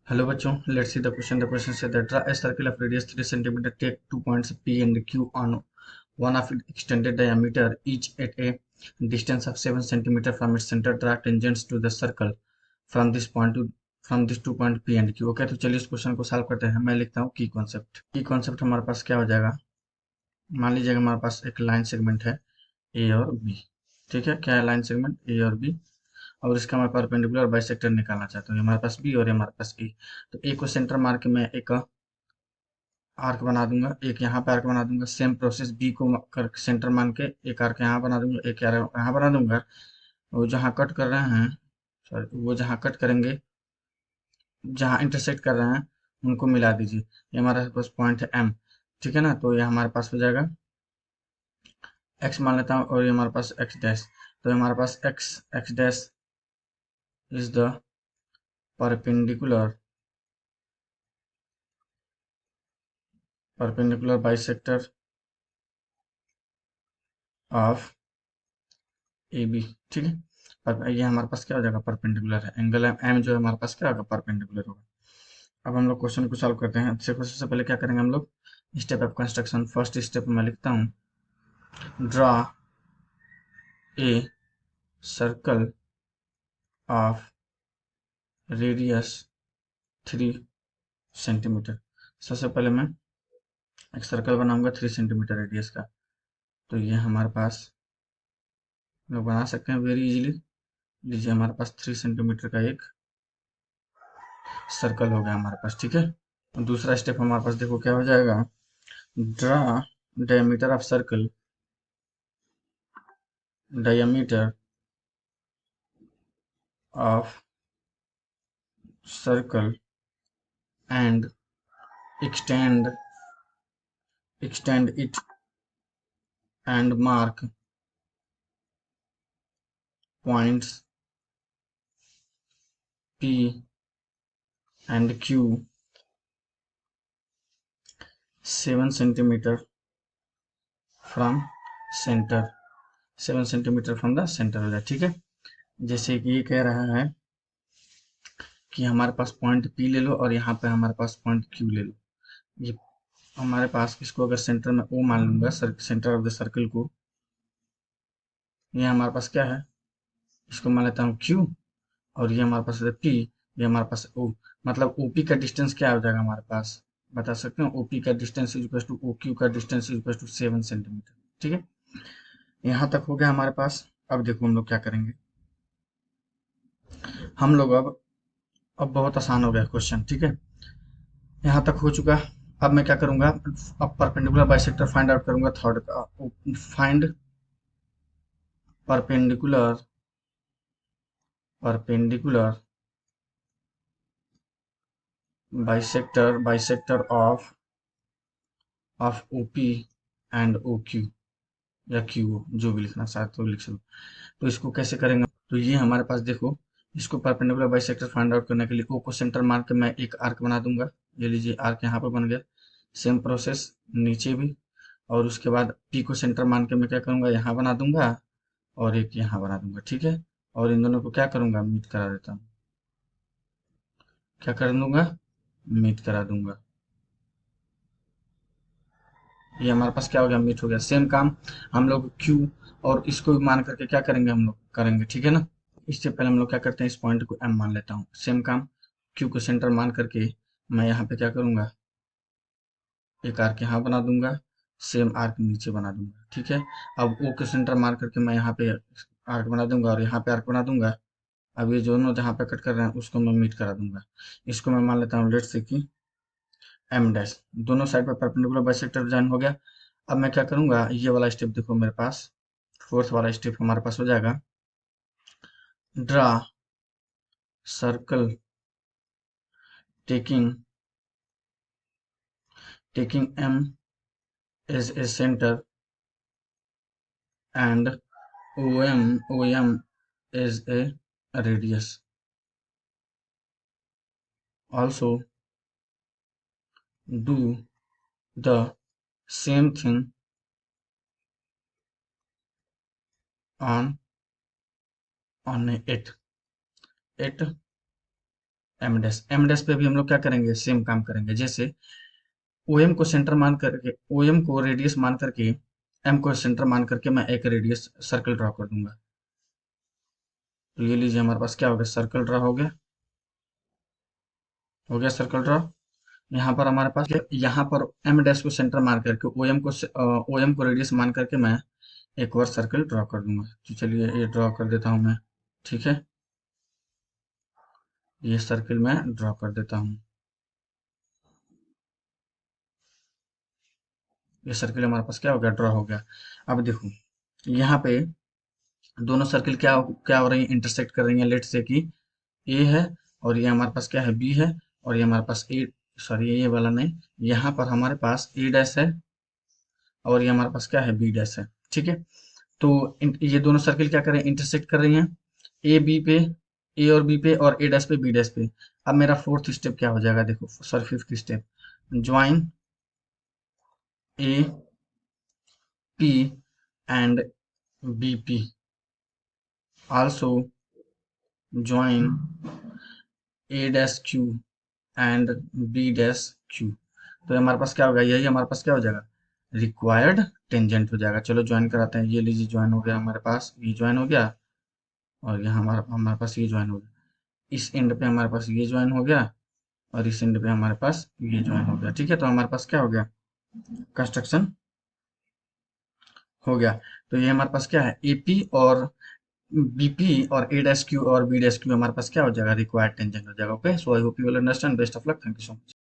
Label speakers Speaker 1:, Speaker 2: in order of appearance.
Speaker 1: Hello बच्चों, let's see the question. The question said that draw a circle of radius 3 cm. Take 2 points P and Q on one of its extended diameter, each at a distance of 7 cm from its center. Draw tangents to the circle from this 2 point P and Q. Okay, तो चलिए इस question को solve करते हैं। मैं लिखता हूँ की कॉन्सेप्ट हमारे पास क्या हो जाएगा। मान लीजिएगा हमारे पास एक लाइन सेगमेंट है ए और बी। ठीक है, क्या है लाइन सेगमेंट ए और बी, और इसका मैं परपेंडिकुलर बाइसेक्टर निकालना चाहता हूँ। ये हमारे पास बी और ये हमारे पास ए। तो ए को सेंटर मार के मैं एक आर्क बना दूंगा, एक यहाँ पे आर्क बना दूंगा। सेम प्रोसेस बी को कर सेंटर मान के एक आर्क यहाँ बना दूंगा, एक आर्क यहाँ बना दूंगा। वो जहाँ कट कर रहे हैं, सॉरी, वो जहाँ कट करेंगे, जहाँ इंटरसेक्ट कर रहे हैं, उनको मिला दीजिए। ये हमारे पास पॉइंट है एम। ठीक है ना, तो ये हमारे पास हो जाएगा एक्स मान लेता हूँ, और ये हमारे पास एक्स डैश। तो ये हमारे पास X X dash is the perpendicular bisector of A B. ठीक है, पर ये हमारे पास क्या हो जाएगा, परपेंडिकुलर है। एंगल एम जो है हमारे पास क्या होगा, परपेंडिकुलर होगा। अब हम लोग क्वेश्चन को सॉल्व करते हैं। सबसे पहले क्या करेंगे हम लोग, step of construction. First step में लिखता हूँ, draw a circle of radius 3 centimetre. सबसे पहले मैं एक सर्कल बनाऊंगा 3 सेंटीमीटर रेडियस का। तो ये हमारे पास हम लोग बना सकते हैं वेरी इजीली। लीजिए, हमारे पास 3 सेंटीमीटर का एक सर्कल हो गया हमारे पास। ठीक है, दूसरा स्टेप हमारे पास देखो क्या हो जाएगा, draw diameter of circle diameter of circle and extend it and mark points P and Q 7 centimeter from center। 7 centimetre from the centre हो जाए। ठीक है, जैसे कि ये कह रहा है कि हमारे पास पॉइंट P ले लो और यहाँ पे हमारे पास पॉइंट Q ले लो। ये हमारे पास, इसको अगर सेंटर में O मान लूंगा, सेंटर ऑफ द सर्कल को, ये हमारे पास क्या है, इसको मान लेता हूँ Q, और ये हमारे पास है P, ये हमारे पास O। मतलब OP का डिस्टेंस क्या हो जाएगा हमारे पास, बता सकते हो। OP का distance is equal to OQ का distance is equal to 7 centimetre. ठीक है, यहाँ तक हो गया हमारे पास। अब देखो हम लोग क्या करेंगे, हम लोग अब बहुत आसान हो गया क्वेश्चन। ठीक है, यहाँ तक हो चुका। अब मैं क्या करूंगा, अब परपेंडिकुलर बाइसेक्टर फाइंड आउट करूंगा। थर्ड का find perpendicular perpendicular bisector of OP and OQ, या QO, जो भी लिखना चाहे तो लिख सकते। तो इसको कैसे करेंगे, तो ये हमारे पास देखो, इसको परपेंडिकुलर बाइसेक्टर फाइंड आउट करने के लिए O को सेंटर मान के मैं एक आर्क बना दूंगा। ये लीजिए, आर्क यहाँ पर बन गया। सेम प्रोसेस नीचे भी, और उसके बाद P को सेंटर मान के मैं क्या करूंगा, यहाँ बना दूंगा, और एक यहाँ बना दूंगा। ठीक है, और इन दोनों को क्या करूंगा, मीट करा देता हूँ। क्या कर दूंगा, मीट करा दूंगा। ये हमारे पास क्या हो गया, मीट हो गया। सेम काम हम लोग Q और इसको भी मान करके क्या करेंगे, हम लोग करेंगे। ठीक है ना, इससे पहले हम लोग क्या करते हैं, इस पॉइंट को M मान लेता हूँ। सेम काम Q को सेंटर मान करके मैं यहाँ पे क्या करूंगा, एक आर्क यहाँ बना दूंगा, सेम आर्क नीचे बना दूंगा। ठीक है, अब O के सेंटर मार करके मैं यहाँ पे आर्क बना दूंगा, और यहाँ पे आर्क बना दूंगा। अब ये दोनों जहाँ पे कट कर रहे हैं उसको मैं मीट करा दूंगा। इसको मैं मान लेता हूँ लेट्स से कि एम डैश। दोनों साइड पर परपेंडिकुलर बाइसेक्टर डिजाइन हो गया। अब मैं क्या करूंगा, ये वाला स्टेप देखो मेरे पास, फोर्थ वाला स्टेप हमारे पास हो जाएगा, draw circle taking M as a centre and OM as a radius. Also do the same thing on it M dash पे भी हम लोग क्या करेंगे, सेम काम करेंगे। जैसे ओ एम को सेंटर मान करके, ओ एम को रेडियस मान करके, एम को सेंटर मान करके मैं एक रेडियस सर्कल ड्रॉ कर दूंगा। तो ये लीजिए हमारे पास क्या हो गया, सर्कल ड्रॉ हो गया, हो गया सर्कल ड्रॉ। यहाँ पर हमारे पास यहाँ पर एम डैश को सेंटर मान करके, ओ एम को रेडियस मान करके मैं एक और सर्कल ड्रॉ कर दूंगा। तो चलिए ये ड्रॉ कर देता हूँ मैं। ठीक है, ये सर्कल मैं ड्रॉ कर देता हूँ। ये सर्कल हमारे पास क्या हो गया, ड्रॉ हो गया। अब देखो यहाँ पे दोनों सर्कल क्या क्या हो रही है, इंटरसेक्ट कर रही है। लेट से कि ए है और ये हमारे पास क्या है, बी है, और ये हमारे पास ए, सॉरी ये वाला नहीं, यहाँ पर हमारे पास ए डैश है और ये हमारे पास क्या है, बी डैश है। ठीक है, तो ये दोनों सर्कल क्या कर रहे हैं, इंटरसेक्ट कर रही हैं ए बी पे, ए और बी पे, और ए डैश पे बी डैश पे। अब मेरा फोर्थ स्टेप क्या हो जाएगा, देखो sorry fifth step, join A P and B P, also join A dash Q and B dash Q. तो ये हमारे पास क्या होगा, यही हमारे पास क्या हो जाएगा, रिक्वायर्ड टेंजेंट हो जाएगा। चलो ज्वाइन कराते हैं, ये लीजिए ज्वाइन हो गया हमारे पास, ये ज्वाइन हो गया, और यहाँ हमारा हमारे पास ये ज्वाइन हो गया। इस एंड पे हमारे पास ये ज्वाइन हो गया, और इस एंड पे हमारे पास ये ज्वाइन हो गया। ठीक है, तो हमारे पास क्या हो गया, कंस्ट्रक्शन हो गया। तो ये हमारे पास क्या है, एपी और बीपी और ए डैश क्यू और बी डैश क्यू हमारे पास क्या हो जाएगा, रिक्वायर्ड टेंजेंट हो जाएगा। Okay, so I hope you will understand. Best of luck, thank you so much.